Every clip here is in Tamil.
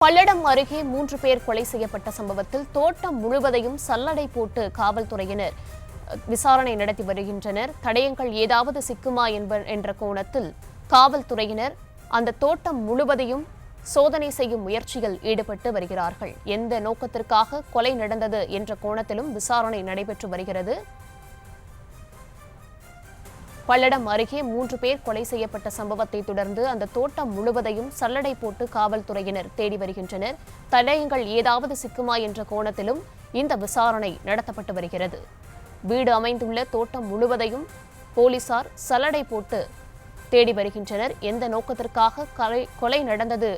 பல்லடம் அருகே 3 பேர் கொலை செய்யப்பட்ட சம்பவத்தில் தோட்டம் முழுவதையும் சல்லடை போட்டு காவல்துறையினர் விசாரணை நடத்தி வருகின்றனர். தடயங்கள் ஏதாவது சிக்குமா என்ற கோணத்தில் காவல்துறையினர் அந்த தோட்டம் முழுவதையும் சோதனை செய்யும் முயற்சியில் ஈடுபட்டு வருகிறார்கள். எந்த நோக்கத்திற்காக கொலை நடந்தது என்ற கோணத்திலும் விசாரணை நடைபெற்று வருகிறது. பல்லடம் அருகே 3 பேர் கொலை செய்யப்பட்ட சம்பவத்தை தொடர்ந்து அந்த தோட்டம் முழுவதையும் சல்லடை போட்டு காவல்துறையினர் தேடி வருகின்றனர். தடயங்கள் ஏதாவது சிக்குமா என்ற கோணத்திலும் இந்த விசாரணை நடத்தப்பட்டு வருகிறது. வீடு அமைந்துள்ள தோட்டம் முழுவதையும் போலீசார் சல்லடை போட்டு தேடி வருகின்றனர். எந்த நோக்கத்திற்காக கொலை நடந்தது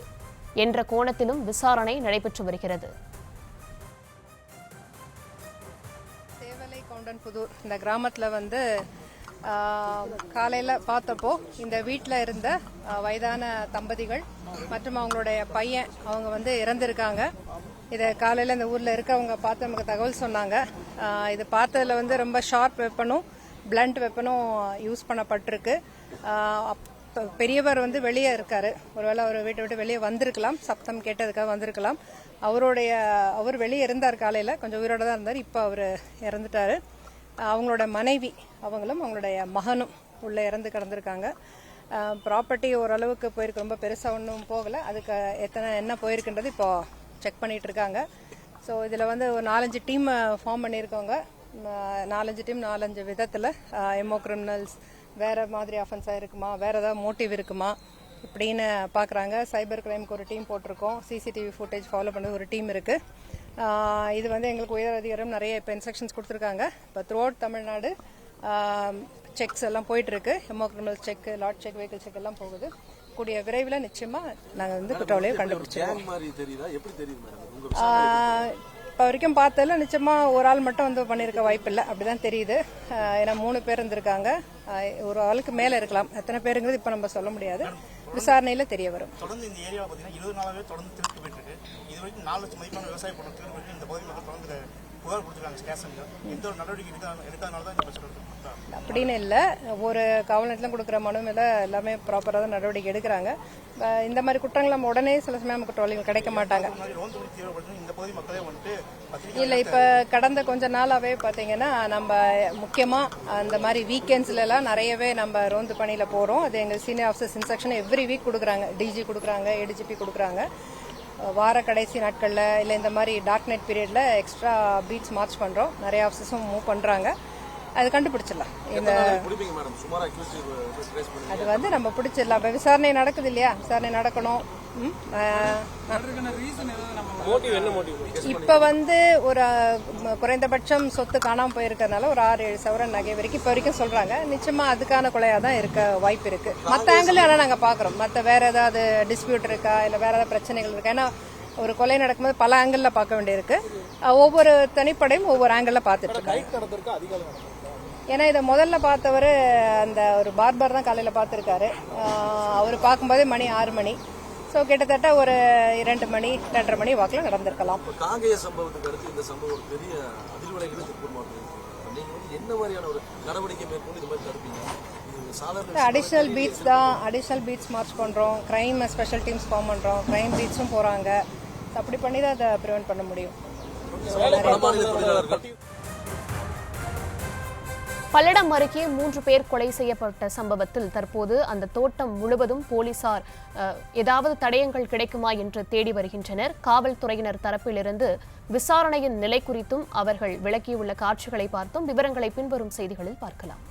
என்ற கோணத்திலும் விசாரணை நடைபெற்று வருகிறது. சேவலை கவுண்டன்புதூர் இந்த கிராமத்தில் காலையில் பார்த்தப்போ இந்த வீட்டில் இருந்த வயதான தம்பதிகள் மற்றும் அவங்களுடைய பையன் அவங்க இறந்துருக்காங்க. இதை காலையில் இந்த ஊரில் இருக்கவங்க பார்த்து நமக்கு தகவல் சொன்னாங்க. இது பார்த்ததில் ரொம்ப ஷார்ப் வெப்பனும் பிளண்ட் வெப்பனும் யூஸ் பண்ணப்பட்டிருக்கு. பெரியவர் வெளியே இருக்காரு. ஒருவேளை அவர் வீட்டை விட்டு வெளியே வந்திருக்கலாம், சப்தம் கேட்டதுக்காக வந்திருக்கலாம். அவர் வெளியே இருந்தார், காலையில் கொஞ்சம் உயிரோட தான் இருந்தார். இப்போ அவர் இறந்துட்டாரு. அவங்களோட மனைவி அவங்களும் அவங்களுடைய மகனும் உள்ளே இறந்து கிடந்திருக்காங்க. ப்ராப்பர்ட்டி ஓரளவுக்கு போயிருக்கு, ரொம்ப பெருசாக ஒன்றும் போகலை. அதுக்கு என்ன போயிருக்குன்றது இப்போ செக் பண்ணிட்டு இருக்காங்க. ஸோ இதில் ஒரு 4-5 டீம் ஃபார்ம் பண்ணியிருக்கோங்க. 4-5 டீம் 4-5 விதத்தில் எம்ஓ கிரிமினல்ஸ் வேறு மாதிரி அஃபென்ஸாக இருக்குமா, வேறு ஏதாவது மோட்டிவ் இருக்குமா இப்படின்னு பார்க்குறாங்க. சைபர் கிரைமுக்கு ஒரு டீம் போட்டிருக்கோம். சிசிடிவி ஃபுட்டேஜ் ஃபாலோ பண்ண ஒரு டீம் இருக்குது. இது எங்களுக்கு உயர் அதிகாரம் நிறைய இப்போ இன்ஸ்ட்ரக்ஷன்ஸ் கொடுத்துருக்காங்க. இப்போ த்ரூ அவுட் தமிழ்நாடு செக்ஸ் எல்லாம் போயிட்டுருக்கு. MO criminal check, lot check, vehicle check எல்லாம் போகுது. கூடிய விரைவில் நிச்சயமாக நாங்கள் குற்றவாளியை கண்டுபிடிச்சிருக்கோம். இப்போ வரைக்கும் பார்த்ததில் நிச்சயமாக ஒரு ஆள் மட்டும் பண்ணியிருக்க வாய்ப்பு இல்லை, அப்படிதான் தெரியுது. ஏன்னா 3 பேர் இருந்திருக்காங்க. ஒரு ஆளுக்கு மேலே இருக்கலாம். எத்தனை பேருங்கிறது இப்போ நம்ம சொல்ல முடியாது. விசாரணையில தெரிய வரும். தொடர்ந்து இந்த ஏரியாவை பார்த்தீங்கன்னா 20 நாளாவே தொடர்ந்து திருட்டு போயிட்டு இருக்கு. இது வரைக்கும் 4 லட்சம் மதிப்பான விவசாய பணம் திருட்டு இந்த பகுதி மக்கள் தொடர்ந்து புகார் கொடுத்துருக்காங்க ஸ்டேஷன்ல. எந்த ஒரு நடவடிக்கை எடுக்காதனால தான் இந்த பிரச்சனை இருக்கு அப்படின்னு இல்லை. ஒரு காவல் நிலையத்திலும் கொடுக்குற மனு மேல எல்லாமே ப்ராப்பராக தான் நடவடிக்கை எடுக்கிறாங்க. இந்த மாதிரி குற்றங்கள் நம்ம உடனே சில சமயம் குற்றவாளிகள் கிடைக்க மாட்டாங்க. இல்லை, இப்போ கடந்த கொஞ்ச நாளாவே பார்த்தீங்கன்னா நம்ம முக்கியமாக அந்த மாதிரி வீக்கெண்ட்ஸ்ல எல்லாம் நிறையவே நம்ம ரோந்து பணியில் போகிறோம். அது எங்கள் senior officers instruction every week கொடுக்குறாங்க. டிஜி கொடுக்குறாங்க, ஏடிஜிபி கொடுக்குறாங்க. வார கடைசி நாட்களில் இல்லை இந்த மாதிரி டார்க் நைட் பீரியடில் எக்ஸ்ட்ரா பீட்ஸ் மார்ச் பண்ணுறோம். நிறைய ஆஃபீஸர்ஸும் மூவ் பண்ணுறாங்க. அது கண்டுபிடிச்சிடலாம். அது நம்ம பிடிச்சிடலாம். இப்போ விசாரணை நடக்குது இல்லையா, விசாரணை நடக்கணும். இப்ப ஒரு குறைந்தபட்சம் சொத்து காணாம போயிருக்கிறதுனால ஒரு 6-7 சவரன் நகை வரைக்கும் இப்ப வரைக்கும் சொல்றாங்க. நிச்சயமா அதுக்கான கொலையா தான் இருக்க வாய்ப்பு இருக்கு. மத்த ஆங்கிள் ஆனா நாங்க பாக்குறோம். மத்த வேற ஏதாவது டிஸ்பியூட் இருக்கா, இல்ல வேற ஏதாவது பிரச்சனைகள் இருக்கா? ஏன்னா ஒரு கொலை நடக்கும்போது பல ஆங்கிள் பார்க்க வேண்டியிருக்கு. ஒவ்வொரு தனிப்படையும் ஒவ்வொரு ஆங்கிள் பார்த்துட்டு இருக்காங்க. ஏன்னா இதை முதல்ல பார்த்தவர் அந்த ஒரு பார்பர் தான் காலையில பார்த்திருக்காரு. அவர் பார்க்கும்போதே மணி 6 மணி. ஸோ கிட்டத்தட்ட ஒரு 2 மணி 2:30 மணி வாக்கில் நடந்திருக்கலாம். அடிஷனல் பீட்ஸ் தான், அடிஷனல் பீட்ஸ் மார்ச் பண்றோம். கிரைம் ஸ்பெஷல் டீம்ஸ் ஃபார்ம் பண்றோம். கிரைம் பீட்ஸும் போறாங்க. அப்படி பண்ணி தான் அதை ப்ரிவென்ட் பண்ண முடியும். பல்லடம் அருகே 3 பேர் கொலை செய்யப்பட்ட சம்பவத்தில் தற்போது அந்த தோட்டம் முழுவதும் போலீசார் ஏதாவது தடயங்கள் கிடைக்குமா என்று தேடி வருகின்றனர். காவல்துறையினர் தரப்பிலிருந்து விசாரணையின் நிலை குறித்தும் அவர்கள் விளக்கியுள்ள காட்சிகளை பார்த்தும் விவரங்களை பின்வரும் செய்திகளில் பார்க்கலாம்.